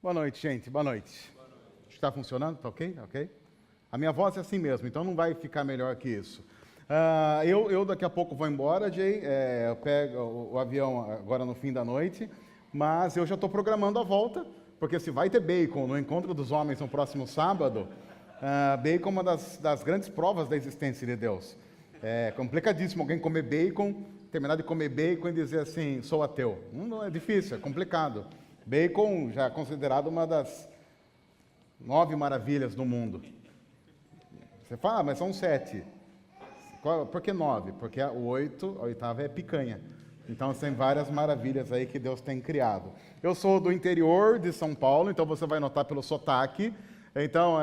Boa noite, gente. Boa noite. Está funcionando? Tá ok? Ok? A minha voz é assim mesmo, então não vai ficar melhor que isso. Eu daqui a pouco vou embora, Jay. Eu pego o avião agora no fim da noite, mas eu já estou programando a volta, porque se vai ter bacon no Encontro dos Homens no próximo sábado, bacon é uma das grandes provas da existência de Deus. É complicadíssimo alguém comer bacon, terminar de comer bacon e dizer assim, sou ateu. Não, é difícil, é complicado. Bacon já é considerado uma das 9 maravilhas do mundo. Você fala, mas são 7. Por que 9? Porque a oitava é picanha. Então, tem várias maravilhas aí que Deus tem criado. Eu sou do interior de São Paulo, então você vai notar pelo sotaque. Então,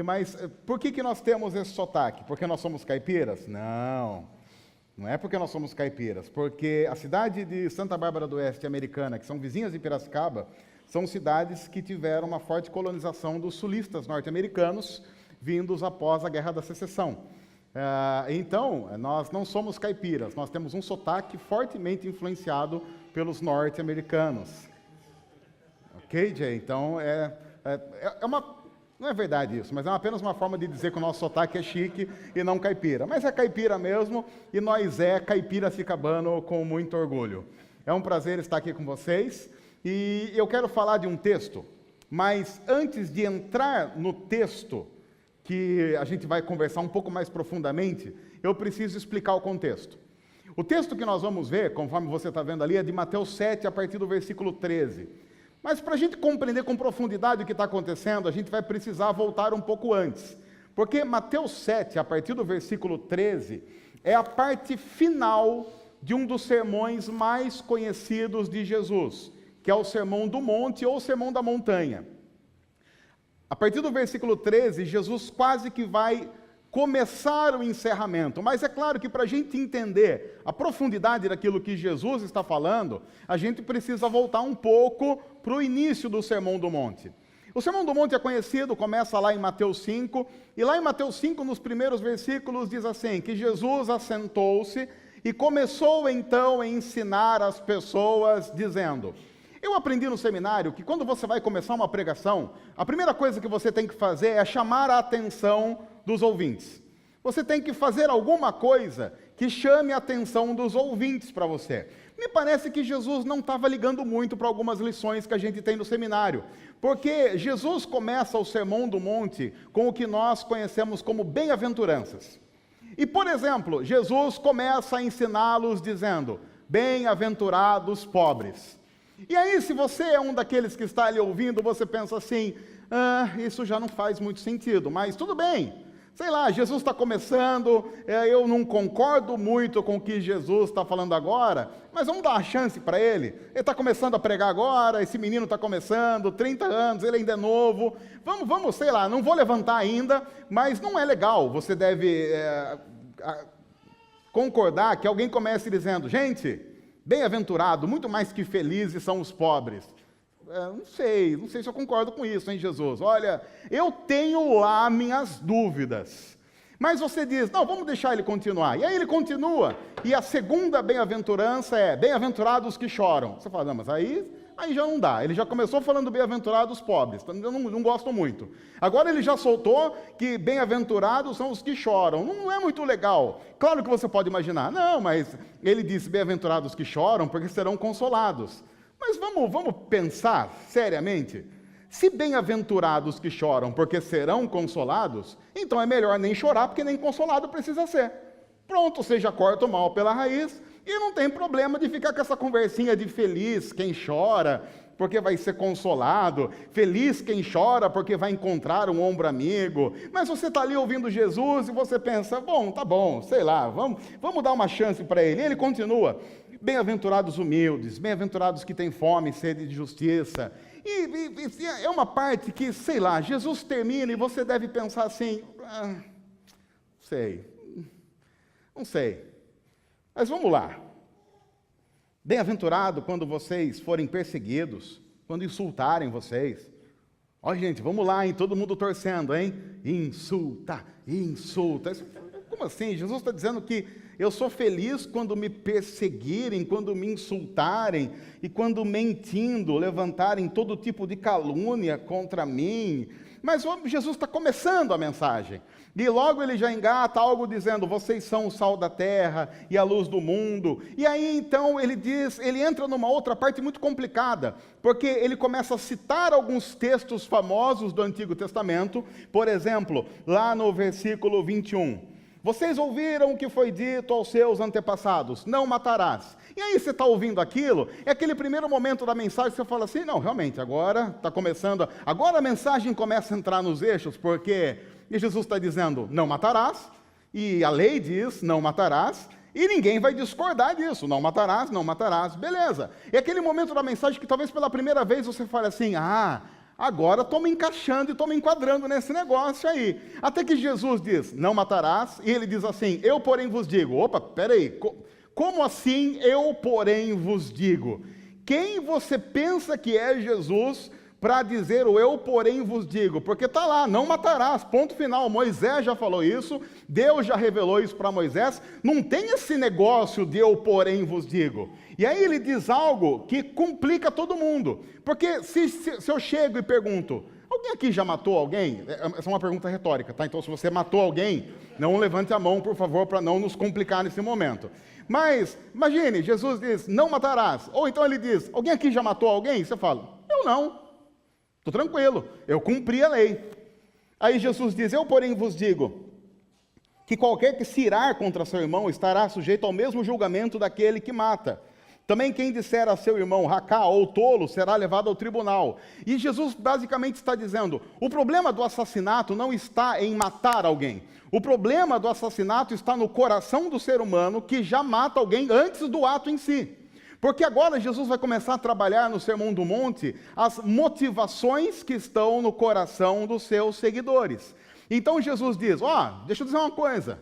mas por que nós temos esse sotaque? Porque nós somos caipiras? Não é porque nós somos caipiras. Porque a cidade de Santa Bárbara do Oeste e Americana, que são vizinhas de Piracicaba, são cidades que tiveram uma forte colonização dos sulistas norte-americanos, vindos após a Guerra da Secessão. Então, nós não somos caipiras, nós temos um sotaque fortemente influenciado pelos norte-americanos. Ok, Jay? Então, não é verdade isso, mas é apenas uma forma de dizer que o nosso sotaque é chique e não caipira. Mas é caipira mesmo, e nós caipiracicabano com muito orgulho. É um prazer estar aqui com vocês, e eu quero falar de um texto, mas antes de entrar no texto, que a gente vai conversar um pouco mais profundamente, eu preciso explicar o contexto. O texto que nós vamos ver, conforme você está vendo ali, é de Mateus 7, a partir do versículo 13. Mas para a gente compreender com profundidade o que está acontecendo, a gente vai precisar voltar um pouco antes. Porque Mateus 7, a partir do versículo 13, é a parte final de um dos sermões mais conhecidos de Jesus, que é o Sermão do Monte ou Sermão da Montanha. A partir do versículo 13, Jesus quase que vai começar o encerramento. Mas é claro que para a gente entender a profundidade daquilo que Jesus está falando, a gente precisa voltar um pouco para o início do Sermão do Monte. O Sermão do Monte é conhecido, começa lá em Mateus 5, e lá em Mateus 5, nos primeiros versículos, diz assim, que Jesus assentou-se e começou então a ensinar as pessoas, dizendo... Eu aprendi no seminário que quando você vai começar uma pregação, a primeira coisa que você tem que fazer é chamar a atenção dos ouvintes. Você tem que fazer alguma coisa que chame a atenção dos ouvintes para você. Me parece que Jesus não estava ligando muito para algumas lições que a gente tem no seminário, porque Jesus começa o Sermão do Monte com o que nós conhecemos como bem-aventuranças. E, por exemplo, Jesus começa a ensiná-los dizendo, bem-aventurados pobres. E aí, se você é um daqueles que está ali ouvindo, você pensa assim, isso já não faz muito sentido, mas tudo bem. Sei lá, Jesus está começando, eu não concordo muito com o que Jesus está falando agora, mas vamos dar uma chance para ele. Ele está começando a pregar agora, esse menino está começando, 30 anos, ele ainda é novo. Vamos, sei lá, não vou levantar ainda, mas não é legal. Você deve concordar que alguém comece dizendo, gente... Bem-aventurado, muito mais que felizes são os pobres. Não sei se eu concordo com isso, hein, Jesus? Olha, eu tenho lá minhas dúvidas. Mas você diz, não, vamos deixar ele continuar. E aí ele continua, e a segunda bem-aventurança é, bem-aventurados que choram. Você fala, não, mas aí já não dá. Ele já começou falando bem-aventurados pobres, eu não gosto muito. Agora ele já soltou que bem-aventurados são os que choram. Não é muito legal. Claro que você pode imaginar, não, mas ele disse bem-aventurados que choram porque serão consolados. Mas vamos pensar seriamente. Se bem-aventurados que choram porque serão consolados, então é melhor nem chorar porque nem consolado precisa ser. Pronto, você já corta o mal pela raiz e não tem problema de ficar com essa conversinha de feliz quem chora porque vai ser consolado, feliz quem chora porque vai encontrar um ombro amigo. Mas você está ali ouvindo Jesus e você pensa, tá bom, sei lá, vamos dar uma chance para ele. E ele continua, bem-aventurados humildes, bem-aventurados que têm fome e sede de justiça. E é uma parte que, sei lá, Jesus termina e você deve pensar assim, não sei, mas vamos lá. Bem-aventurado quando vocês forem perseguidos, quando insultarem vocês. Ó, gente, vamos lá, hein? Todo mundo torcendo, hein? Insulta. Como assim? Jesus está dizendo que Eu sou feliz quando me perseguirem, quando me insultarem e quando mentindo, levantarem todo tipo de calúnia contra mim. Mas Jesus está começando a mensagem. E logo ele já engata algo dizendo, vocês são o sal da terra e a luz do mundo. E aí então ele entra numa outra parte muito complicada, porque ele começa a citar alguns textos famosos do Antigo Testamento. Por exemplo, lá no versículo 21. Vocês ouviram o que foi dito aos seus antepassados, não matarás. E aí você está ouvindo aquilo, é aquele primeiro momento da mensagem que você fala assim, não, realmente, agora está começando, agora a mensagem começa a entrar nos eixos, porque Jesus está dizendo, não matarás, e a lei diz, não matarás, e ninguém vai discordar disso, não matarás, beleza. É aquele momento da mensagem que talvez pela primeira vez você fale assim, agora estou me encaixando e estou me enquadrando nesse negócio aí. Até que Jesus diz, não matarás, e ele diz assim, eu porém vos digo. Opa, peraí, como assim eu porém vos digo? Quem você pensa que é Jesus para dizer o eu porém vos digo? Porque está lá, não matarás, ponto final. Moisés já falou isso, Deus já revelou isso para Moisés, não tem esse negócio de eu porém vos digo. E aí ele diz algo que complica todo mundo, porque se eu chego e pergunto, alguém aqui já matou alguém? Essa é uma pergunta retórica, tá? Então se você matou alguém, não levante a mão, por favor, para não nos complicar nesse momento. Mas, imagine, Jesus diz, não matarás, ou então ele diz, alguém aqui já matou alguém? Você fala, eu não, estou tranquilo, eu cumpri a lei. Aí Jesus diz, eu porém vos digo, que qualquer que se irar contra seu irmão estará sujeito ao mesmo julgamento daquele que mata. Também quem disser a seu irmão racá ou tolo será levado ao tribunal. E Jesus basicamente está dizendo, o problema do assassinato não está em matar alguém. O problema do assassinato está no coração do ser humano que já mata alguém antes do ato em si. Porque agora Jesus vai começar a trabalhar no Sermão do Monte as motivações que estão no coração dos seus seguidores. Então Jesus diz, deixa eu dizer uma coisa,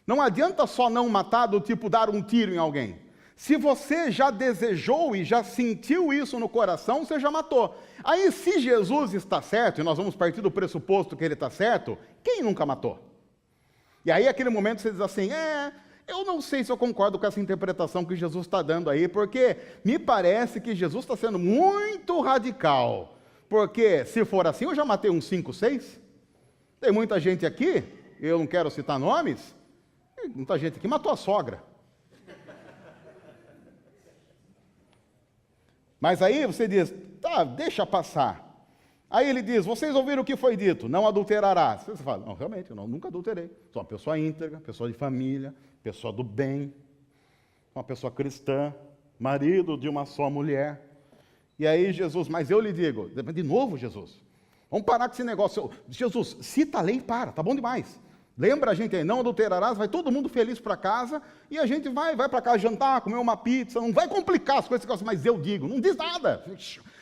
não adianta só não matar do tipo dar um tiro em alguém. Se você já desejou e já sentiu isso no coração, você já matou. Aí, se Jesus está certo, e nós vamos partir do pressuposto que ele está certo, quem nunca matou? E aí, aquele momento, você diz assim, eu não sei se eu concordo com essa interpretação que Jesus está dando aí, porque me parece que Jesus está sendo muito radical. Porque, se for assim, eu já matei uns 5, 6. Tem muita gente aqui, eu não quero citar nomes, muita gente aqui matou a sogra. Mas aí você diz, tá, deixa passar. Aí ele diz, vocês ouviram o que foi dito, não adulterarás. Você fala, não, realmente, eu nunca adulterei. Sou uma pessoa íntegra, pessoa de família, pessoa do bem, uma pessoa cristã, marido de uma só mulher. E aí Jesus, mas eu lhe digo, de novo Jesus, vamos parar com esse negócio. Jesus, cita a lei e para, tá bom demais. Lembra a gente aí, não adulterarás, vai todo mundo feliz para casa, e a gente vai para casa jantar, comer uma pizza, não vai complicar as coisas, mas eu digo, não diz nada.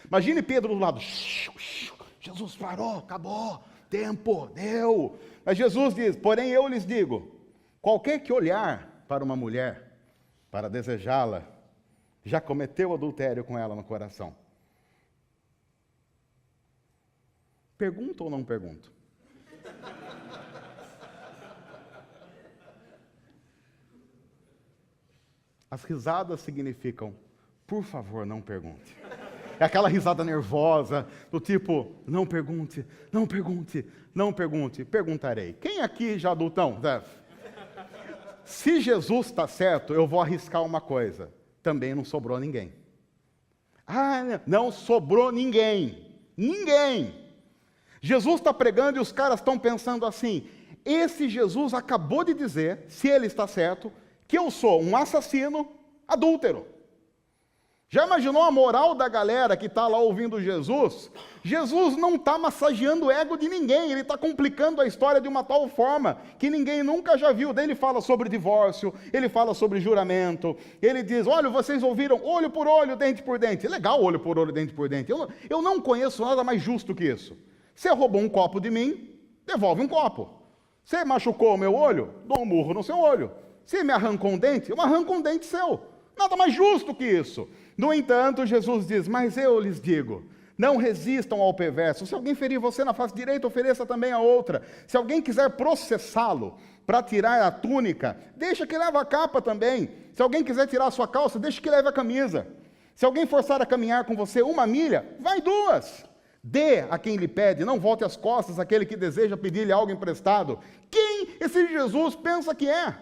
Imagine Pedro do lado, Jesus parou, acabou, tempo, deu. Mas Jesus diz, porém eu lhes digo, qualquer que olhar para uma mulher, para desejá-la, já cometeu adultério com ela no coração. Pergunto ou não pergunto? As risadas significam, por favor, não pergunte. É aquela risada nervosa, do tipo, não pergunte, não pergunte, não pergunte, perguntarei. Quem aqui já adultão? Se Jesus está certo, eu vou arriscar uma coisa. Também não sobrou ninguém. Não sobrou ninguém. Ninguém. Jesus está pregando e os caras estão pensando assim, esse Jesus acabou de dizer, se ele está certo, que eu sou um assassino adúltero. Já imaginou a moral da galera que está lá ouvindo Jesus? Jesus não está massageando o ego de ninguém, ele está complicando a história de uma tal forma que ninguém nunca já viu. Daí ele fala sobre divórcio, ele fala sobre juramento, ele diz, olha, vocês ouviram olho por olho, dente por dente. Legal, olho por olho, dente por dente. Eu não conheço nada mais justo que isso. Você roubou um copo de mim, devolve um copo. Você machucou o meu olho, dou um murro no seu olho. Se me arrancou um dente, eu arranco um dente seu. Nada mais justo que isso. No entanto, Jesus diz, mas eu lhes digo, Não resistam ao perverso. Se alguém ferir você na face direita, ofereça também a outra. Se alguém quiser processá-lo para tirar a túnica, deixa que leve a capa também. Se alguém quiser tirar a sua calça, deixa que leve a camisa. Se alguém forçar a caminhar com você 1 milha, vai 2. Dê a quem lhe pede, não volte as costas àquele que deseja pedir-lhe algo emprestado. Quem esse Jesus pensa que é?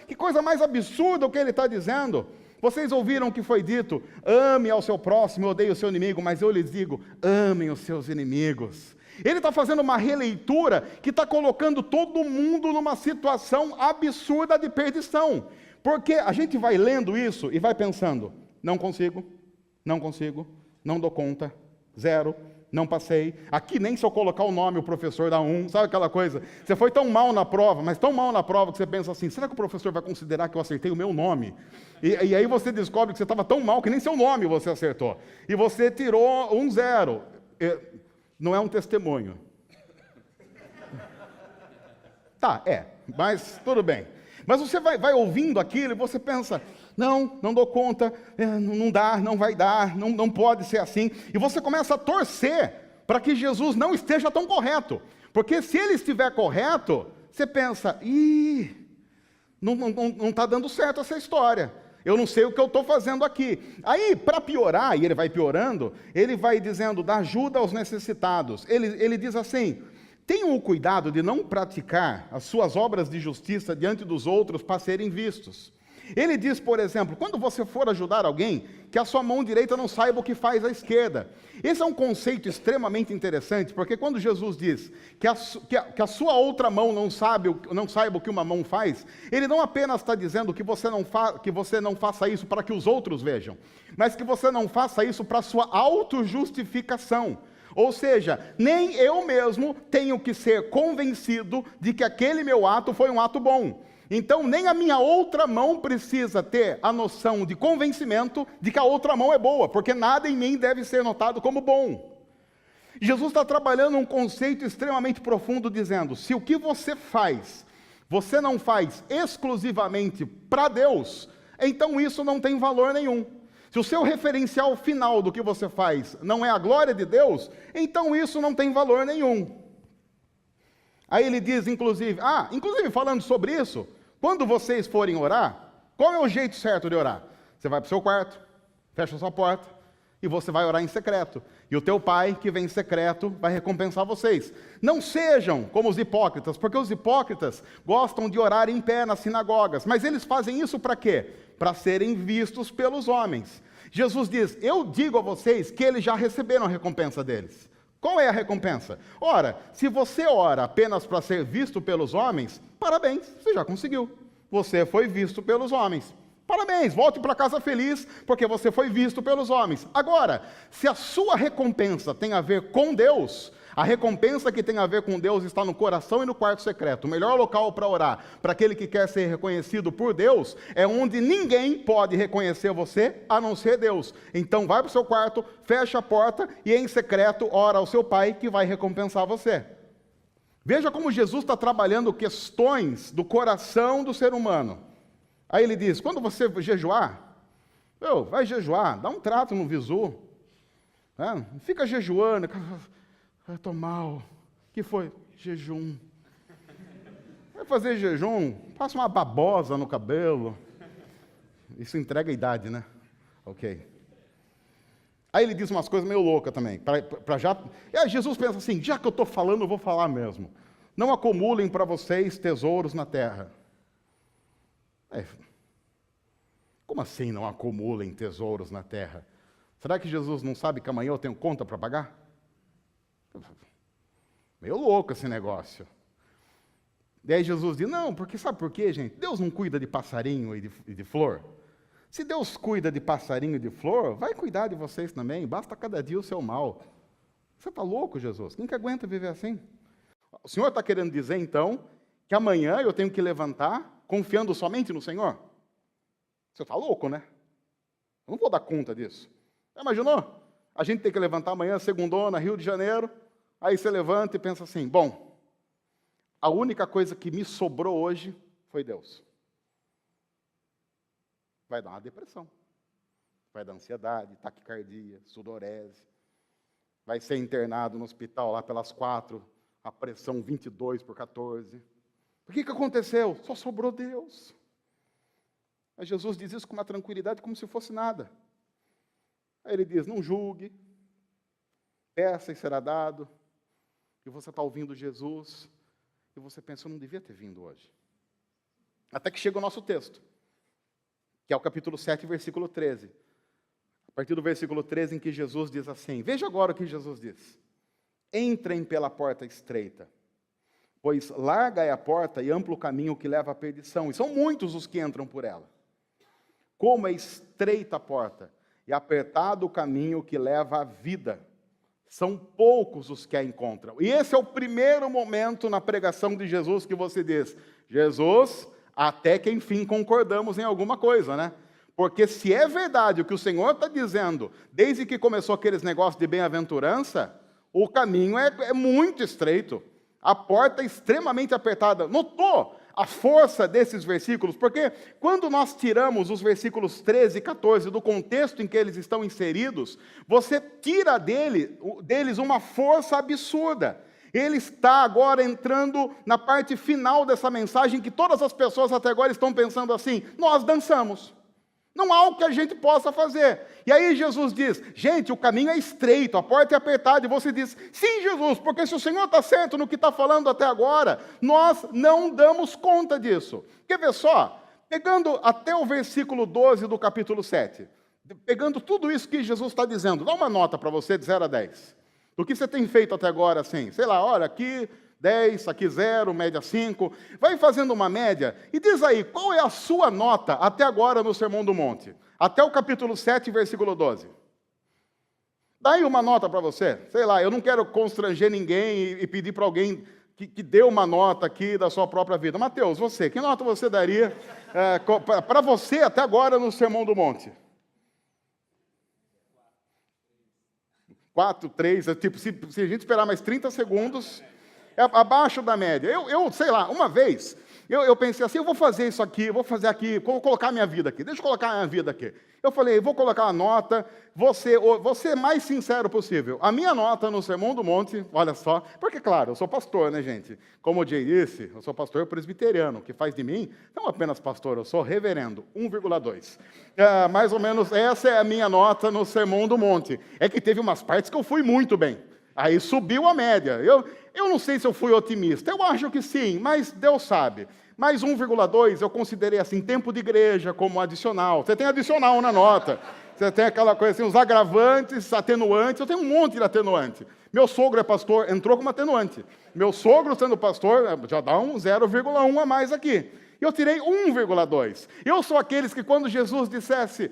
Que coisa mais absurda o que ele está dizendo. Vocês ouviram o que foi dito: ame ao seu próximo, odeie o seu inimigo, mas eu lhes digo, amem os seus inimigos. Ele está fazendo uma releitura que está colocando todo mundo numa situação absurda de perdição. Porque a gente vai lendo isso e vai pensando, não consigo, não dou conta, 0, não passei. Aqui nem se eu colocar o nome, o professor dá 1, sabe aquela coisa? Você foi tão mal na prova, mas tão mal na prova que você pensa assim, será que o professor vai considerar que eu acertei o meu nome? E aí você descobre que você estava tão mal que nem seu nome você acertou. E você tirou 1 0. Não é um testemunho. Tá, mas tudo bem. Mas você vai ouvindo aquilo e você pensa, não dou conta, não dá, não vai dar, não pode ser assim. E você começa a torcer para que Jesus não esteja tão correto. Porque se ele estiver correto, você pensa, não está dando certo essa história. Eu não sei o que eu estou fazendo aqui. Aí, para piorar, e ele vai piorando, ele vai dizendo, dá ajuda aos necessitados. Ele diz assim, tenham o cuidado de não praticar as suas obras de justiça diante dos outros para serem vistos. Ele diz, por exemplo, quando você for ajudar alguém, que a sua mão direita não saiba o que faz a esquerda. Esse é um conceito extremamente interessante, porque quando Jesus diz que a sua outra mão não saiba o que uma mão faz, ele não apenas está dizendo que você não faça isso para que os outros vejam, mas que você não faça isso para a sua autojustificação. Ou seja, nem eu mesmo tenho que ser convencido de que aquele meu ato foi um ato bom. Então, nem a minha outra mão precisa ter a noção de convencimento de que a outra mão é boa, porque nada em mim deve ser notado como bom. Jesus está trabalhando um conceito extremamente profundo, dizendo, se o que você faz, você não faz exclusivamente para Deus, então isso não tem valor nenhum. Se o seu referencial final do que você faz não é a glória de Deus, então isso não tem valor nenhum. Aí ele diz, inclusive falando sobre isso, quando vocês forem orar, qual é o jeito certo de orar? Você vai para o seu quarto, fecha a sua porta, e você vai orar em secreto. E o teu pai, que vem em secreto, vai recompensar vocês. Não sejam como os hipócritas, porque os hipócritas gostam de orar em pé nas sinagogas. Mas eles fazem isso para quê? Para serem vistos pelos homens. Jesus diz, eu digo a vocês que eles já receberam a recompensa deles. Qual é a recompensa? Ora, se você ora apenas para ser visto pelos homens, parabéns, você já conseguiu. Você foi visto pelos homens. Parabéns, volte para casa feliz, porque você foi visto pelos homens. Agora, se a sua recompensa tem a ver com Deus, a recompensa que tem a ver com Deus está no coração e no quarto secreto. O melhor local para orar, para aquele que quer ser reconhecido por Deus, é onde ninguém pode reconhecer você, a não ser Deus. Então vai para o seu quarto, fecha a porta e em secreto ora ao seu Pai que vai recompensar você. Veja como Jesus está trabalhando questões do coração do ser humano. Aí ele diz, quando você jejuar, vai jejuar, dá um trato no visu. Não fica jejuando, estou mal. O que foi? Jejum. Vai fazer jejum, passa uma babosa no cabelo. Isso entrega a idade, né? Ok. Aí ele diz umas coisas meio loucas também. E aí Jesus pensa assim, já que eu estou falando, eu vou falar mesmo. Não acumulem para vocês tesouros na terra. Como assim não acumulem tesouros na terra? Será que Jesus não sabe que amanhã eu tenho conta para pagar? Meio louco esse negócio. E aí Jesus diz, não, porque sabe por quê, gente? Deus não cuida de passarinho e de flor. Se Deus cuida de passarinho e de flor, vai cuidar de vocês também, basta cada dia o seu mal. Você está louco, Jesus? Quem que aguenta viver assim? O Senhor está querendo dizer, então, que amanhã eu tenho que levantar confiando somente no Senhor? Você está louco, né? Eu não vou dar conta disso. Já imaginou? A gente tem que levantar amanhã, segundona, Rio de Janeiro, aí você levanta e pensa assim, bom, a única coisa que me sobrou hoje foi Deus. Vai dar uma depressão, vai dar ansiedade, taquicardia, sudorese. vai ser internado no hospital lá pelas 4, a pressão 22/14. O que aconteceu? Só sobrou Deus. Mas Jesus diz isso com uma tranquilidade, como se fosse nada. Aí ele diz, não julgue, peça e será dado. E você está ouvindo Jesus, e você pensa, eu não devia ter vindo hoje. Até que chega o nosso texto, que é o capítulo 7, versículo 13. A partir do versículo 13, em que Jesus diz assim, veja agora o que Jesus diz. Entrem pela porta estreita, pois larga é a porta e amplo o caminho que leva à perdição, e são muitos os que entram por ela. Como é estreita a porta e apertado o caminho que leva à vida, são poucos os que a encontram. E esse é o primeiro momento na pregação de Jesus que você diz, Jesus, até que enfim concordamos em alguma coisa, né? Porque se é verdade o que o Senhor está dizendo, desde que começou aqueles negócios de bem-aventurança, o caminho é muito estreito, a porta é extremamente apertada. Notou a força desses versículos? Porque quando nós tiramos os versículos 13 e 14 do contexto em que eles estão inseridos, você tira deles uma força absurda. Ele está agora entrando na parte final dessa mensagem que todas as pessoas até agora estão pensando assim, nós dançamos. Não há o que a gente possa fazer. E aí Jesus diz, gente, o caminho é estreito, a porta é apertada. E você diz, sim, Jesus, porque se o Senhor está certo no que está falando até agora, nós não damos conta disso. Quer ver só? Pegando até o versículo 12 do capítulo 7, pegando tudo isso que Jesus está dizendo, dá uma nota para você de 0 a 10. Do que você tem feito até agora, assim, sei lá, olha, aqui 10, aqui 0, média 5, vai fazendo uma média, e diz aí, qual é a sua nota até agora no Sermão do Monte? Até o capítulo 7, versículo 12. Dá aí uma nota para você, sei lá, eu não quero constranger ninguém e pedir para alguém que dê uma nota aqui da sua própria vida. Mateus, você, que nota você daria para você até agora no Sermão do Monte? 4, 3, tipo, se a gente esperar mais 30 segundos... é abaixo da média. Eu sei lá, uma vez, eu pensei assim, eu vou fazer isso aqui, vou fazer aqui, vou colocar minha vida aqui, deixa eu colocar minha vida aqui. Eu falei, vou colocar uma nota, vou ser mais sincero possível. A minha nota no Sermão do Monte, olha só, porque claro, eu sou pastor, né, gente? Como o Jay disse, eu sou pastor presbiteriano, o que faz de mim, não apenas pastor, eu sou reverendo, 1,2. Mais ou menos essa é a minha nota no Sermão do Monte. É que teve umas partes que eu fui muito bem. Aí subiu a média. Eu não sei se eu fui otimista, eu acho que sim, mas Deus sabe. Mais 1,2 eu considerei assim, tempo de igreja como adicional. Você tem adicional na nota. Você tem aquela coisa assim, os agravantes, atenuantes, eu tenho um monte de atenuante. Meu sogro é pastor, entrou como atenuante. Meu sogro sendo pastor, já dá um 0,1 a mais aqui. Eu tirei 1,2. Eu sou aqueles que quando Jesus dissesse,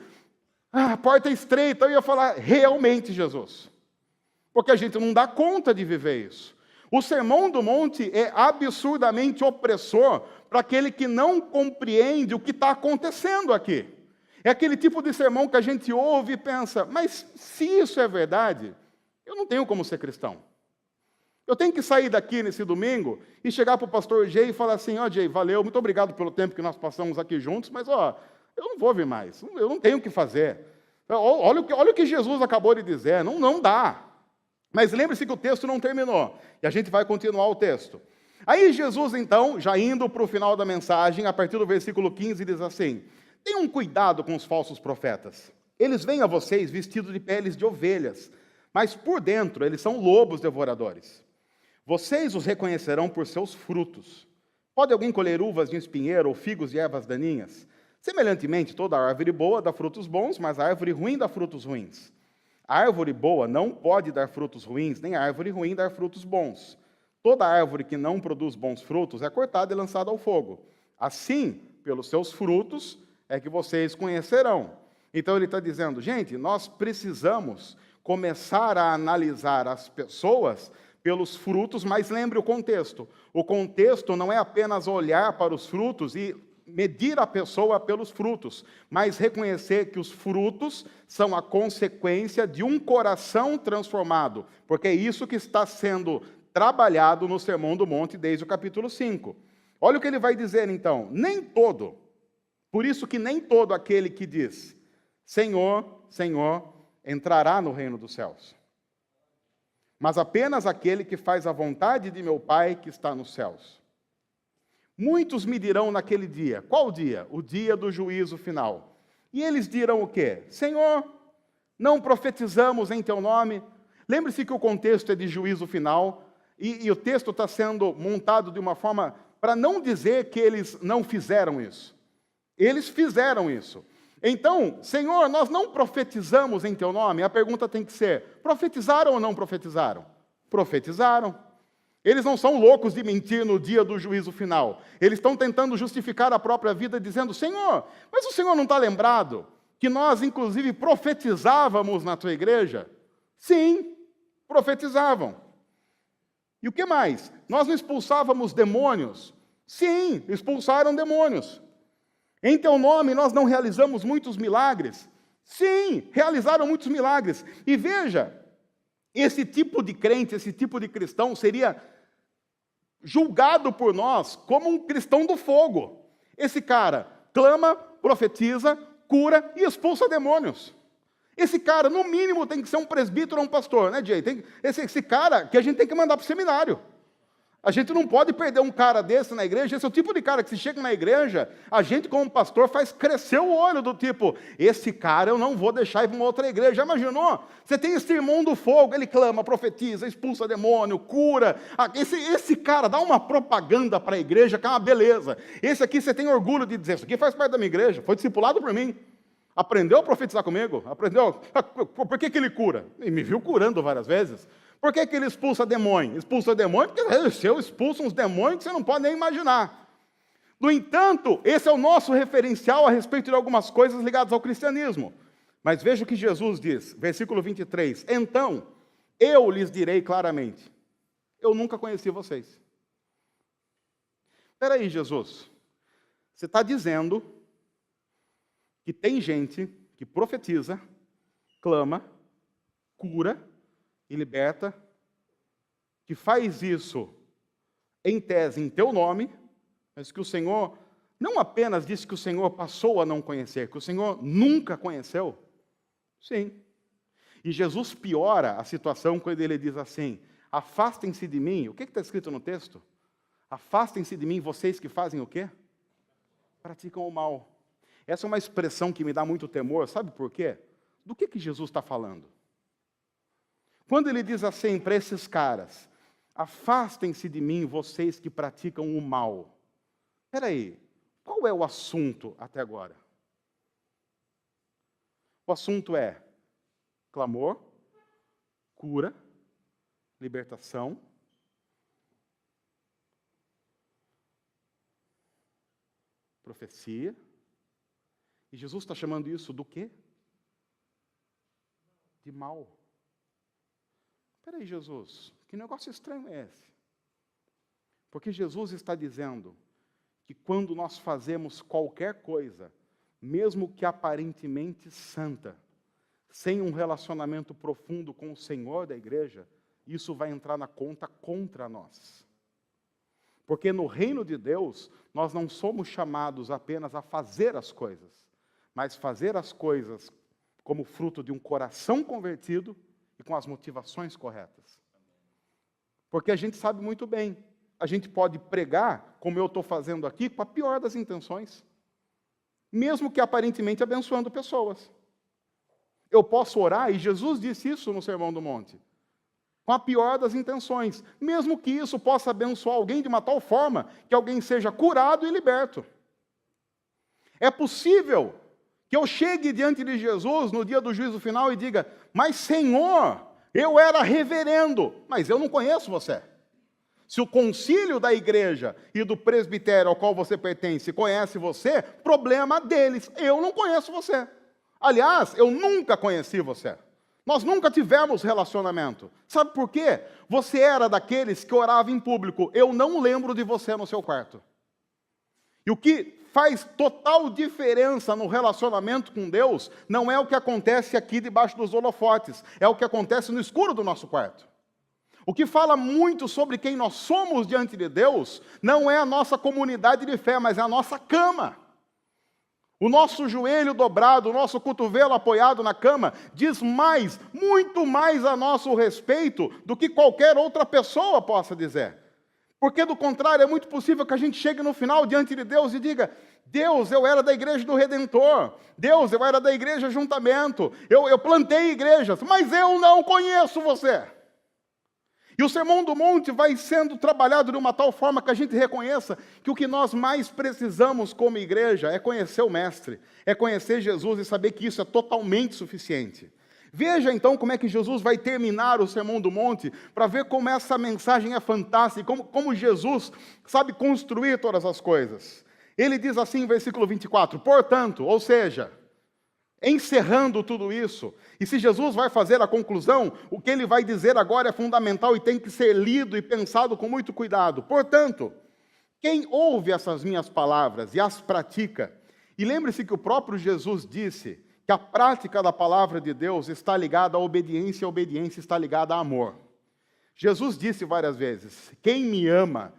a porta é estreita, eu ia falar, realmente, Jesus. Porque a gente não dá conta de viver isso. O Sermão do Monte é absurdamente opressor para aquele que não compreende o que está acontecendo aqui. É aquele tipo de sermão que a gente ouve e pensa, mas se isso é verdade, eu não tenho como ser cristão. Eu tenho que sair daqui nesse domingo e chegar para o pastor Jay e falar assim, Jay, valeu, muito obrigado pelo tempo que nós passamos aqui juntos, mas eu não vou vir mais, eu não tenho o que fazer. Olha o que Jesus acabou de dizer, não dá. Mas lembre-se que o texto não terminou, e a gente vai continuar o texto. Aí Jesus, então, já indo para o final da mensagem, a partir do versículo 15, diz assim, tenham cuidado com os falsos profetas. Eles vêm a vocês vestidos de peles de ovelhas, mas por dentro eles são lobos devoradores. Vocês os reconhecerão por seus frutos. Pode alguém colher uvas de um espinheiro ou figos de ervas daninhas? Semelhantemente, toda árvore boa dá frutos bons, mas a árvore ruim dá frutos ruins. A árvore boa não pode dar frutos ruins, nem a árvore ruim dar frutos bons. Toda árvore que não produz bons frutos é cortada e lançada ao fogo. Assim, pelos seus frutos, é que vocês conhecerão. Então ele está dizendo, gente, nós precisamos começar a analisar as pessoas pelos frutos, mas lembre o contexto. O contexto não é apenas olhar para os frutos e medir a pessoa pelos frutos, mas reconhecer que os frutos são a consequência de um coração transformado, porque é isso que está sendo trabalhado no Sermão do Monte desde o capítulo 5. Olha o que ele vai dizer então, por isso que nem todo aquele que diz, Senhor, Senhor, entrará no reino dos céus. mas apenas aquele que faz a vontade de meu Pai que está nos céus. Muitos me dirão naquele dia. Qual dia? O dia do juízo final. E eles dirão o quê? Senhor, não profetizamos em teu nome? Lembre-se que o contexto é de juízo final, e o texto está sendo montado de uma forma para não dizer que eles não fizeram isso. Eles fizeram isso. Então, Senhor, nós não profetizamos em teu nome? A pergunta tem que ser, profetizaram ou não profetizaram? Profetizaram. Eles não são loucos de mentir no dia do juízo final. Eles estão tentando justificar a própria vida dizendo, Senhor, mas o Senhor não está lembrado que nós, inclusive, profetizávamos na tua igreja? Sim, profetizavam. E o que mais? Nós não expulsávamos demônios? Sim, expulsaram demônios. Em teu nome nós não realizamos muitos milagres? Sim, realizaram muitos milagres. E veja, esse tipo de crente, esse tipo de cristão seria julgado por nós como um cristão do fogo. Esse cara clama, profetiza, cura e expulsa demônios. Esse cara, no mínimo, tem que ser um presbítero ou um pastor, né, Jay? Esse cara que a gente tem que mandar para o seminário. A gente não pode perder um cara desse na igreja. Esse é o tipo de cara que, se chega na igreja, a gente, como pastor, faz crescer o olho do tipo, esse cara eu não vou deixar ir para uma outra igreja. Já imaginou? Você tem esse irmão do fogo, ele clama, profetiza, expulsa demônio, cura. Esse cara dá uma propaganda para a igreja que é uma beleza. Esse aqui você tem orgulho de dizer, isso aqui faz parte da minha igreja, foi discipulado por mim. Aprendeu a profetizar comigo? Aprendeu? Por que ele cura? E me viu curando várias vezes. Por que ele expulsa demônio? Expulsa demônio porque se eu expulso uns demônios que você não pode nem imaginar. No entanto, esse é o nosso referencial a respeito de algumas coisas ligadas ao cristianismo. Mas veja o que Jesus diz, versículo 23. Então, eu lhes direi claramente, eu nunca conheci vocês. Espera aí, Jesus. Você está dizendo que tem gente que profetiza, clama, cura e liberta, que faz isso em tese em teu nome, mas que o Senhor não apenas disse que o Senhor passou a não conhecer, que o Senhor nunca conheceu. Sim. E Jesus piora a situação quando ele diz assim, afastem-se de mim. O que está escrito no texto? Afastem-se de mim vocês que fazem o quê? Praticam o mal. Essa é uma expressão que me dá muito temor, sabe por quê? Do que Jesus está falando? Quando ele diz assim para esses caras, afastem-se de mim, vocês que praticam o mal. Espera aí, qual é o assunto até agora? O assunto é clamor, cura, libertação, profecia. E Jesus está chamando isso do quê? De mal. Espera aí, Jesus, que negócio estranho é esse? Porque Jesus está dizendo que quando nós fazemos qualquer coisa, mesmo que aparentemente santa, sem um relacionamento profundo com o Senhor da igreja, isso vai entrar na conta contra nós. Porque no reino de Deus, nós não somos chamados apenas a fazer as coisas, mas fazer as coisas como fruto de um coração convertido e com as motivações corretas. Porque a gente sabe muito bem, a gente pode pregar, como eu estou fazendo aqui, com a pior das intenções, mesmo que aparentemente abençoando pessoas. Eu posso orar, e Jesus disse isso no Sermão do Monte, com a pior das intenções, mesmo que isso possa abençoar alguém de uma tal forma que alguém seja curado e liberto. É possível que eu chegue diante de Jesus no dia do juízo final e diga, mas Senhor, eu era reverendo, mas eu não conheço você. Se o concílio da igreja e do presbitério ao qual você pertence conhece você, problema deles, eu não conheço você. Aliás, eu nunca conheci você. Nós nunca tivemos relacionamento. Sabe por quê? Você era daqueles que orava em público. Eu não lembro de você no seu quarto. E o que faz total diferença no relacionamento com Deus não é o que acontece aqui debaixo dos holofotes, é o que acontece no escuro do nosso quarto. O que fala muito sobre quem nós somos diante de Deus não é a nossa comunidade de fé, mas é a nossa cama. O nosso joelho dobrado, o nosso cotovelo apoiado na cama, diz mais, muito mais a nosso respeito do que qualquer outra pessoa possa dizer. Porque, do contrário, é muito possível que a gente chegue no final diante de Deus e diga: Deus, eu era da igreja do Redentor. Deus, eu era da igreja Ajuntamento. Eu plantei igrejas, mas eu não conheço você. E o Sermão do Monte vai sendo trabalhado de uma tal forma que a gente reconheça que o que nós mais precisamos como igreja é conhecer o Mestre, é conhecer Jesus e saber que isso é totalmente suficiente. Veja então como é que Jesus vai terminar o Sermão do Monte, para ver como essa mensagem é fantástica, como Jesus sabe construir todas as coisas. Ele diz assim em versículo 24, portanto, ou seja, encerrando tudo isso, e se Jesus vai fazer a conclusão, o que ele vai dizer agora é fundamental e tem que ser lido e pensado com muito cuidado. Portanto, quem ouve essas minhas palavras e as pratica, e lembre-se que o próprio Jesus disse que a prática da palavra de Deus está ligada à obediência, e a obediência está ligada a amor. Jesus disse várias vezes: quem me ama,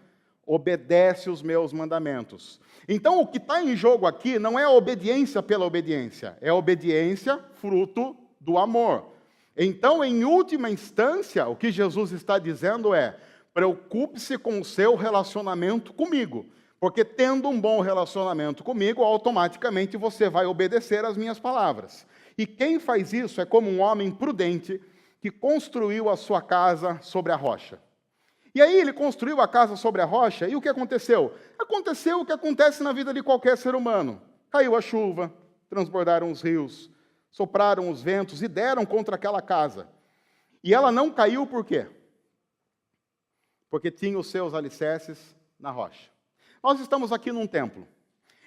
obedece os meus mandamentos. Então, o que está em jogo aqui não é a obediência pela obediência, é a obediência fruto do amor. Então, em última instância, o que Jesus está dizendo é: preocupe-se com o seu relacionamento comigo, porque tendo um bom relacionamento comigo, automaticamente você vai obedecer às minhas palavras. E quem faz isso é como um homem prudente que construiu a sua casa sobre a rocha. E aí ele construiu a casa sobre a rocha, e o que aconteceu? Aconteceu o que acontece na vida de qualquer ser humano. Caiu a chuva, transbordaram os rios, sopraram os ventos e deram contra aquela casa. E ela não caiu por quê? Porque tinha os seus alicerces na rocha. Nós estamos aqui num templo.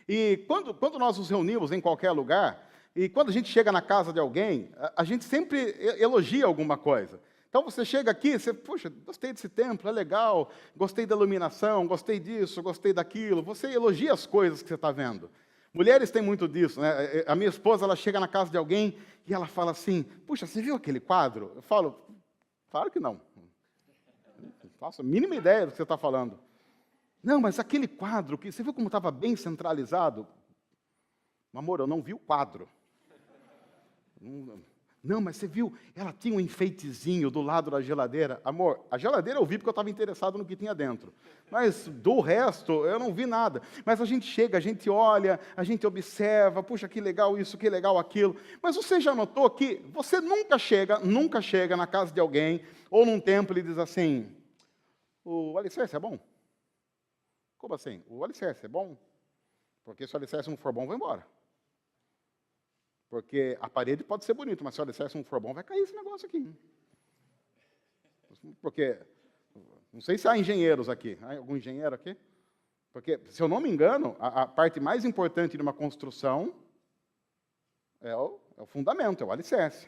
E quando nós nos reunimos em qualquer lugar, e quando a gente chega na casa de alguém, a gente sempre elogia alguma coisa. Então você chega aqui, você, puxa, gostei desse templo, é legal, gostei da iluminação, gostei disso, gostei daquilo. Você elogia as coisas que você está vendo. Mulheres têm muito disso, né? A minha esposa, ela chega na casa de alguém e ela fala assim: puxa, você viu aquele quadro? Eu falo: claro que não. Faço a mínima ideia do que você está falando. Não, mas aquele quadro, que você viu como estava bem centralizado? Amor, eu não vi o quadro. Não, mas você viu, ela tinha um enfeitezinho do lado da geladeira. Amor, a geladeira eu vi porque eu estava interessado no que tinha dentro. Mas do resto, eu não vi nada. Mas a gente chega, a gente olha, a gente observa, puxa, que legal isso, que legal aquilo. Mas você já notou que você nunca chega na casa de alguém, ou num templo e diz assim: o alicerce é bom? Como assim? O alicerce é bom? Porque se o alicerce não for bom, vai embora. Porque a parede pode ser bonita, mas se o alicerce não for bom, vai cair esse negócio aqui. Porque, não sei se há engenheiros aqui. Há algum engenheiro aqui? Porque, se eu não me engano, a parte mais importante de uma construção é o fundamento, é o alicerce.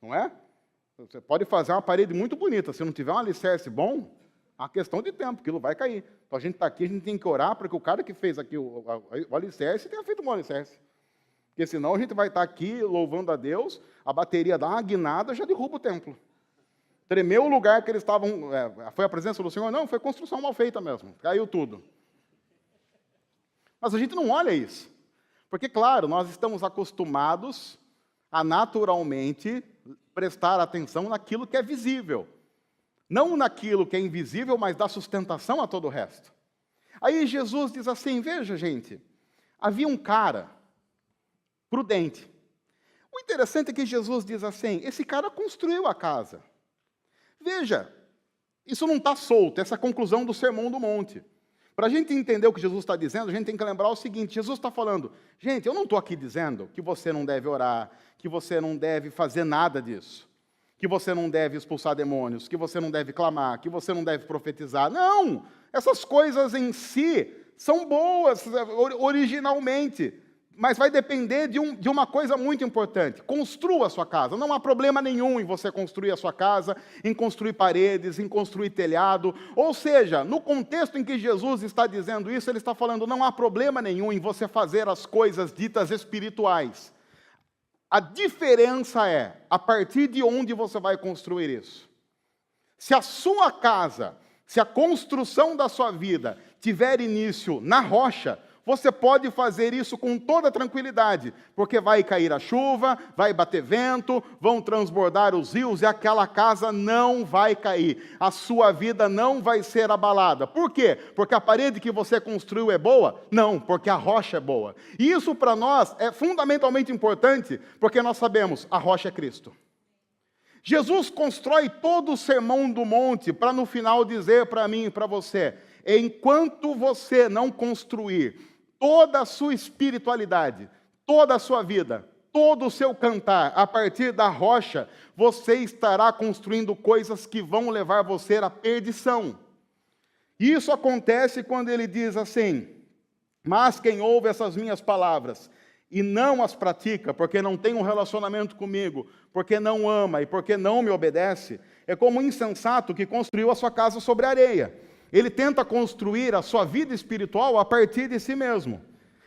Não é? Você pode fazer uma parede muito bonita, se não tiver um alicerce bom, é uma questão de tempo, aquilo vai cair. Então a gente está aqui, a gente tem que orar para que o cara que fez aqui o alicerce tenha feito um bom alicerce. Porque senão a gente vai estar aqui louvando a Deus, a bateria dá uma guinada, já derruba o templo. Tremeu o lugar que eles estavam... foi a presença do Senhor? Não, foi construção mal feita mesmo. Caiu tudo. Mas a gente não olha isso. Porque, claro, nós estamos acostumados a naturalmente prestar atenção naquilo que é visível. Não naquilo que é invisível, mas dá sustentação a todo o resto. Aí Jesus diz assim: veja, gente, havia um cara prudente. O interessante é que Jesus diz assim: esse cara construiu a casa. Veja, isso não está solto, essa conclusão do Sermão do Monte. Para a gente entender o que Jesus está dizendo, a gente tem que lembrar o seguinte: Jesus está falando, gente, eu não estou aqui dizendo que você não deve orar, que você não deve fazer nada disso, que você não deve expulsar demônios, que você não deve clamar, que você não deve profetizar. Não! Essas coisas em si são boas originalmente, mas vai depender de uma coisa muito importante: construa a sua casa. Não há problema nenhum em você construir a sua casa, em construir paredes, em construir telhado. Ou seja, no contexto em que Jesus está dizendo isso, ele está falando: não há problema nenhum em você fazer as coisas ditas espirituais. A diferença é a partir de onde você vai construir isso. Se a sua casa, se a construção da sua vida tiver início na rocha, você pode fazer isso com toda tranquilidade, porque vai cair a chuva, vai bater vento, vão transbordar os rios e aquela casa não vai cair. A sua vida não vai ser abalada. Por quê? Porque a parede que você construiu é boa? Não, porque a rocha é boa. E isso para nós é fundamentalmente importante, porque nós sabemos, a rocha é Cristo. Jesus constrói todo o sermão do monte para no final dizer para mim e para você, enquanto você não construir toda a sua espiritualidade, toda a sua vida, todo o seu cantar a partir da rocha, você estará construindo coisas que vão levar você à perdição. Isso acontece quando ele diz assim, mas quem ouve essas minhas palavras e não as pratica, porque não tem um relacionamento comigo, porque não ama e porque não me obedece, é como um insensato que construiu a sua casa sobre areia. Ele tenta construir a sua vida espiritual a partir de si mesmo.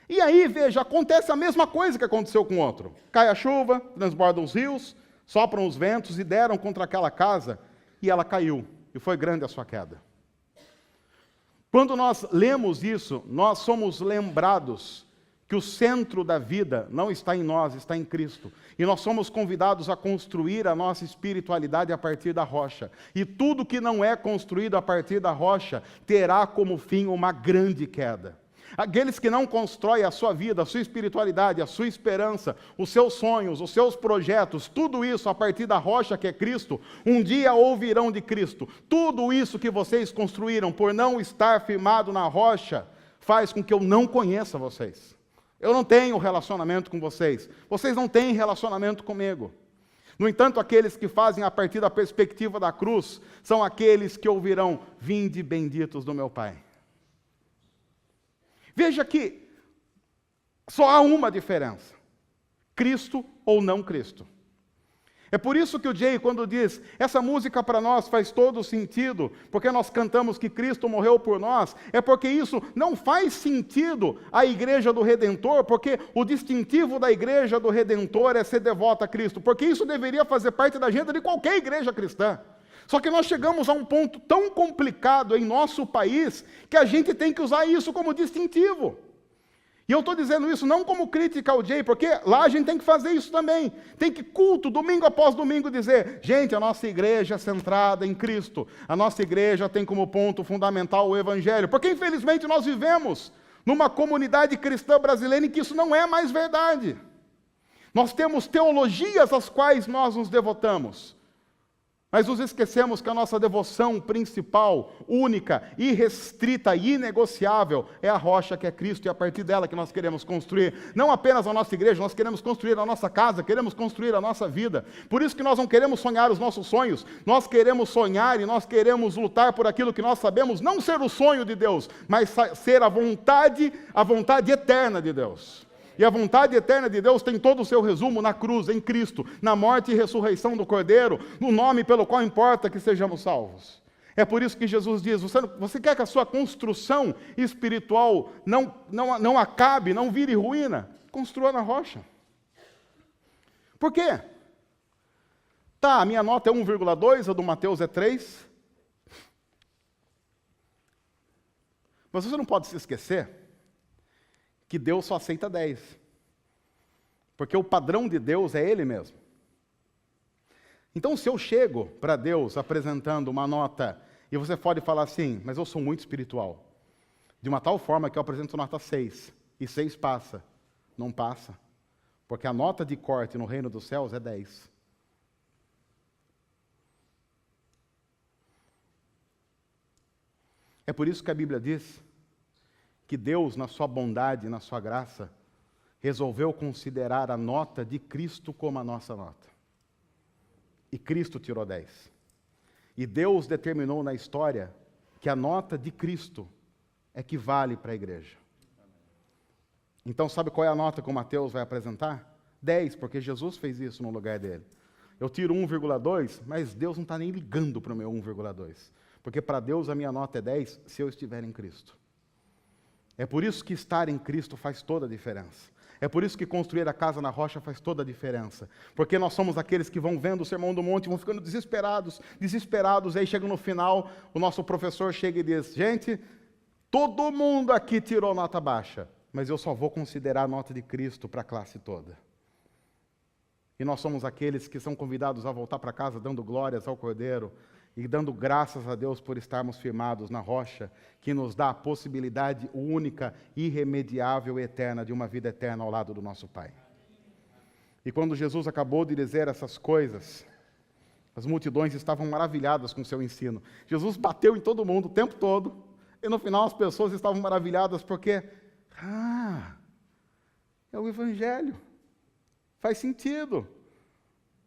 E aí, veja, acontece a mesma coisa que aconteceu com o outro. Cai a chuva, transbordam os rios, sopram os ventos e deram contra aquela casa, e ela caiu, e foi grande a sua queda. Quando nós lemos isso, nós somos lembrados que o centro da vida não está em nós, está em Cristo. E nós somos convidados a construir a nossa espiritualidade a partir da rocha. E tudo que não é construído a partir da rocha terá como fim uma grande queda. Aqueles que não constroem a sua vida, a sua espiritualidade, a sua esperança, os seus sonhos, os seus projetos, tudo isso a partir da rocha que é Cristo, um dia ouvirão de Cristo. Tudo isso que vocês construíram por não estar firmado na rocha, faz com que eu não conheça vocês. Eu não tenho relacionamento com vocês. Vocês não têm relacionamento comigo. No entanto, aqueles que fazem a partir da perspectiva da cruz, são aqueles que ouvirão, vinde benditos do meu Pai. Veja que só há uma diferença. Cristo ou não Cristo. É por isso que o Jay, quando diz, essa música para nós faz todo sentido, porque nós cantamos que Cristo morreu por nós, é porque isso não faz sentido à Igreja do Redentor, porque o distintivo da Igreja do Redentor é ser devota a Cristo, porque isso deveria fazer parte da agenda de qualquer igreja cristã. Só que nós chegamos a um ponto tão complicado em nosso país, que a gente tem que usar isso como distintivo. E eu estou dizendo isso não como crítica ao Jay, porque lá a gente tem que fazer isso também. Tem que culto, domingo após domingo, dizer, gente, a nossa igreja é centrada em Cristo. A nossa igreja tem como ponto fundamental o Evangelho. Porque infelizmente nós vivemos numa comunidade cristã brasileira em que isso não é mais verdade. Nós temos teologias às quais nós nos devotamos. Mas nos esquecemos que a nossa devoção principal, única, irrestrita e inegociável é a rocha que é Cristo, e é a partir dela que nós queremos construir, não apenas a nossa igreja, nós queremos construir a nossa casa, queremos construir a nossa vida. Por isso que nós não queremos sonhar os nossos sonhos, nós queremos sonhar e nós queremos lutar por aquilo que nós sabemos não ser o sonho de Deus, mas ser a vontade eterna de Deus. E a vontade eterna de Deus tem todo o seu resumo na cruz, em Cristo, na morte e ressurreição do Cordeiro, no nome pelo qual importa que sejamos salvos. É por isso que Jesus diz, você quer que a sua construção espiritual não acabe, não vire ruína? Construa na rocha. Por quê? Tá, a minha nota é 1,2, a do Mateus é 3. Mas você não pode se esquecer que Deus só aceita 10. Porque o padrão de Deus é Ele mesmo. Então, se eu chego para Deus apresentando uma nota, e você pode falar assim, mas eu sou muito espiritual, de uma tal forma que eu apresento nota 6, e 6 passa. Não passa. Porque a nota de corte no reino dos céus é 10. É por isso que a Bíblia diz que Deus, na sua bondade e na sua graça, resolveu considerar a nota de Cristo como a nossa nota. E Cristo tirou 10. E Deus determinou na história que a nota de Cristo é que vale para a igreja. Então, sabe qual é a nota que o Mateus vai apresentar? 10, porque Jesus fez isso no lugar dele. Eu tiro 1,2, mas Deus não está nem ligando para o meu 1,2. Porque para Deus a minha nota é 10 se eu estiver em Cristo. É por isso que estar em Cristo faz toda a diferença. É por isso que construir a casa na rocha faz toda a diferença. Porque nós somos aqueles que vão vendo o Sermão do Monte e vão ficando desesperados, aí chega no final, o nosso professor chega e diz, gente, todo mundo aqui tirou nota baixa, mas eu só vou considerar a nota de Cristo para a classe toda. E nós somos aqueles que são convidados a voltar para casa dando glórias ao Cordeiro e dando graças a Deus por estarmos firmados na rocha, que nos dá a possibilidade única, irremediável e eterna de uma vida eterna ao lado do nosso Pai. E quando Jesus acabou de dizer essas coisas, as multidões estavam maravilhadas com o seu ensino. Jesus bateu em todo mundo o tempo todo, e no final as pessoas estavam maravilhadas porque, é o Evangelho, faz sentido.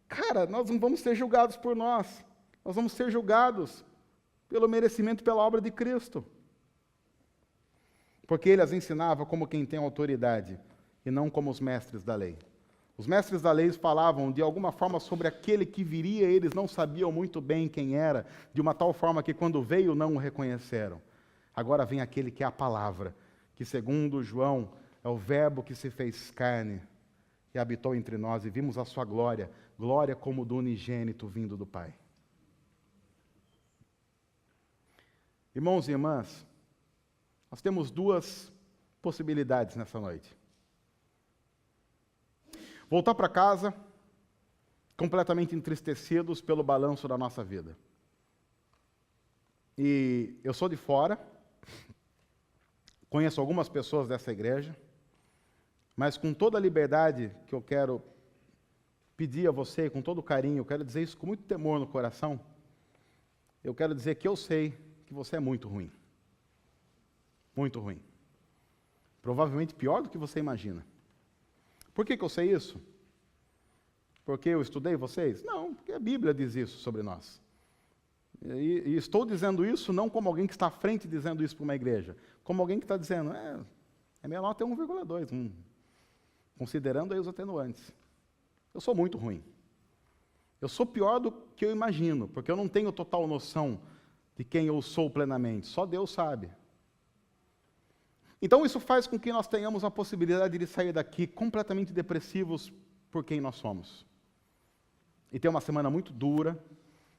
Cara, nós não vamos ser julgados por nós vamos ser julgados pelo merecimento e pela obra de Cristo. Porque ele as ensinava como quem tem autoridade, e não como os mestres da lei. Os mestres da lei falavam de alguma forma sobre aquele que viria, eles não sabiam muito bem quem era, de uma tal forma que quando veio não o reconheceram. Agora vem aquele que é a palavra, que segundo João é o verbo que se fez carne e habitou entre nós, e vimos a sua glória, glória como do unigênito vindo do Pai. Irmãos e irmãs, nós temos duas possibilidades nessa noite. Voltar para casa completamente entristecidos pelo balanço da nossa vida. E eu sou de fora, conheço algumas pessoas dessa igreja, mas com toda a liberdade que eu quero pedir a você, com todo carinho, eu quero dizer isso com muito temor no coração, eu quero dizer que eu sei que você é muito ruim. Muito ruim. Provavelmente pior do que você imagina. Por que eu sei isso? Porque eu estudei vocês? Não, porque a Bíblia diz isso sobre nós. E estou dizendo isso não como alguém que está à frente dizendo isso para uma igreja, como alguém que está dizendo, a minha nota é 1,2, considerando aí os atenuantes. Eu sou muito ruim. Eu sou pior do que eu imagino, porque eu não tenho total noção de quem eu sou plenamente. Só Deus sabe. Então isso faz com que nós tenhamos a possibilidade de sair daqui completamente depressivos por quem nós somos. E ter uma semana muito dura,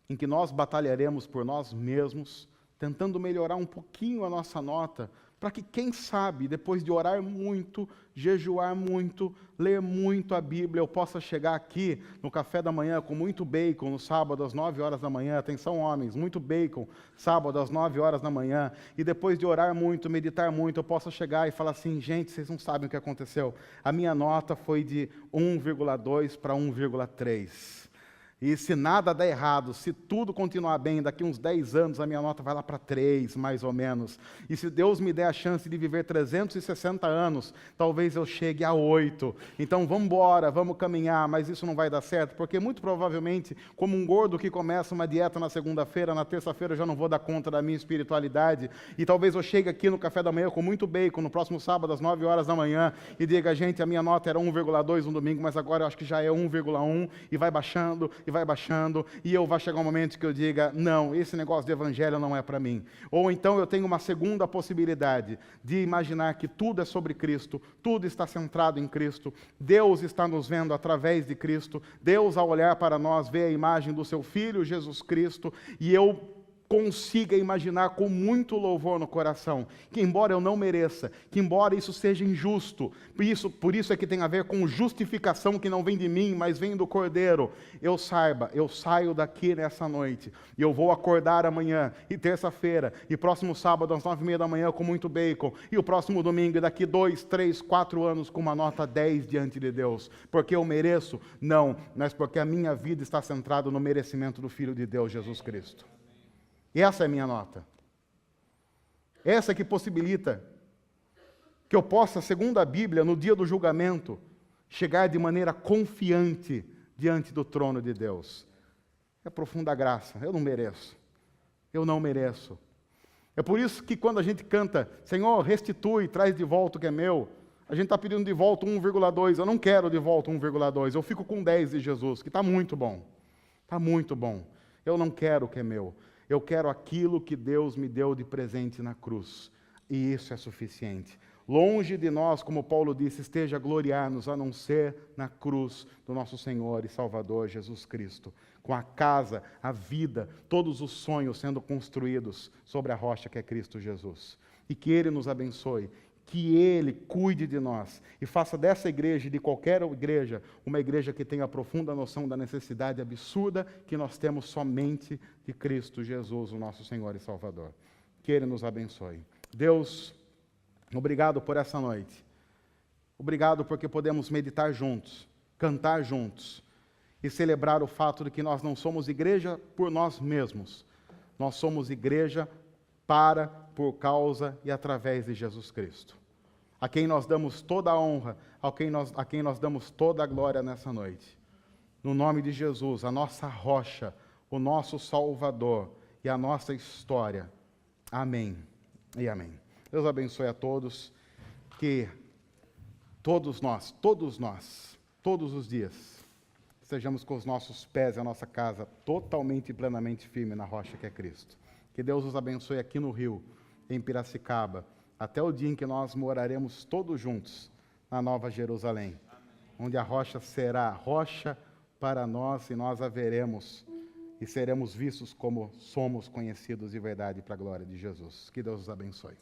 em que nós batalharemos por nós mesmos, tentando melhorar um pouquinho a nossa nota, para que, quem sabe, depois de orar muito, jejuar muito, ler muito a Bíblia, eu possa chegar aqui no café da manhã com muito bacon, no sábado às 9 horas da manhã, atenção homens, muito bacon, sábado às 9 horas da manhã, e depois de orar muito, meditar muito, eu possa chegar e falar assim, gente, vocês não sabem o que aconteceu, a minha nota foi de 1,2 para 1,3. E se nada der errado, se tudo continuar bem, daqui uns 10 anos a minha nota vai lá para 3, mais ou menos. E se Deus me der a chance de viver 360 anos, talvez eu chegue a 8. Então vamos embora, vamos caminhar, mas isso não vai dar certo, porque muito provavelmente, como um gordo que começa uma dieta na segunda-feira, na terça-feira eu já não vou dar conta da minha espiritualidade, e talvez eu chegue aqui no café da manhã com muito bacon, no próximo sábado às 9 horas da manhã, e diga, gente, a minha nota era 1,2 no domingo, mas agora eu acho que já é 1,1, e vai baixando, e eu vai chegar um momento que eu diga, não, esse negócio de evangelho não é para mim. Ou então eu tenho uma segunda possibilidade de imaginar que tudo é sobre Cristo, tudo está centrado em Cristo, Deus está nos vendo através de Cristo, Deus ao olhar para nós vê a imagem do seu Filho Jesus Cristo, e eu consiga imaginar com muito louvor no coração, que embora eu não mereça, que embora isso seja injusto, por isso é que tem a ver com justificação que não vem de mim, mas vem do Cordeiro, eu saio daqui nessa noite, e eu vou acordar amanhã, e terça-feira, e próximo sábado às 9h30 da manhã com muito bacon, e o próximo domingo, e daqui 2, 3, 4 anos com uma nota 10 diante de Deus, porque eu mereço? Não, mas porque a minha vida está centrada no merecimento do Filho de Deus, Jesus Cristo. E essa é a minha nota. Essa que possibilita que eu possa, segundo a Bíblia, no dia do julgamento, chegar de maneira confiante diante do trono de Deus. É profunda graça, eu não mereço. Eu não mereço. É por isso que quando a gente canta, Senhor, restitui, traz de volta o que é meu, a gente está pedindo de volta 1,2, eu não quero de volta 1,2, eu fico com 10 de Jesus, que está muito bom. Está muito bom. Eu não quero o que é meu. Eu quero aquilo que Deus me deu de presente na cruz. E isso é suficiente. Longe de nós, como Paulo disse, esteja a gloriar-nos, a não ser na cruz do nosso Senhor e Salvador Jesus Cristo. Com a casa, a vida, todos os sonhos sendo construídos sobre a rocha que é Cristo Jesus. E que Ele nos abençoe, que Ele cuide de nós e faça dessa igreja e de qualquer igreja uma igreja que tenha profunda noção da necessidade absurda que nós temos somente de Cristo Jesus, o nosso Senhor e Salvador. Que Ele nos abençoe. Deus, obrigado por essa noite. Obrigado porque podemos meditar juntos, cantar juntos e celebrar o fato de que nós não somos igreja por nós mesmos. Nós somos igreja para, por causa e através de Jesus Cristo, a quem nós damos toda a honra, a quem nós damos toda a glória nessa noite. No nome de Jesus, a nossa rocha, o nosso Salvador e a nossa história. Amém e amém. Deus abençoe a todos, que todos nós, todos os dias, estejamos com os nossos pés e a nossa casa totalmente e plenamente firme na rocha que é Cristo. Que Deus nos abençoe aqui no Rio, em Piracicaba, até o dia em que nós moraremos todos juntos na Nova Jerusalém, onde a rocha será rocha para nós e nós a veremos e seremos vistos como somos conhecidos de verdade para a glória de Jesus. Que Deus os abençoe.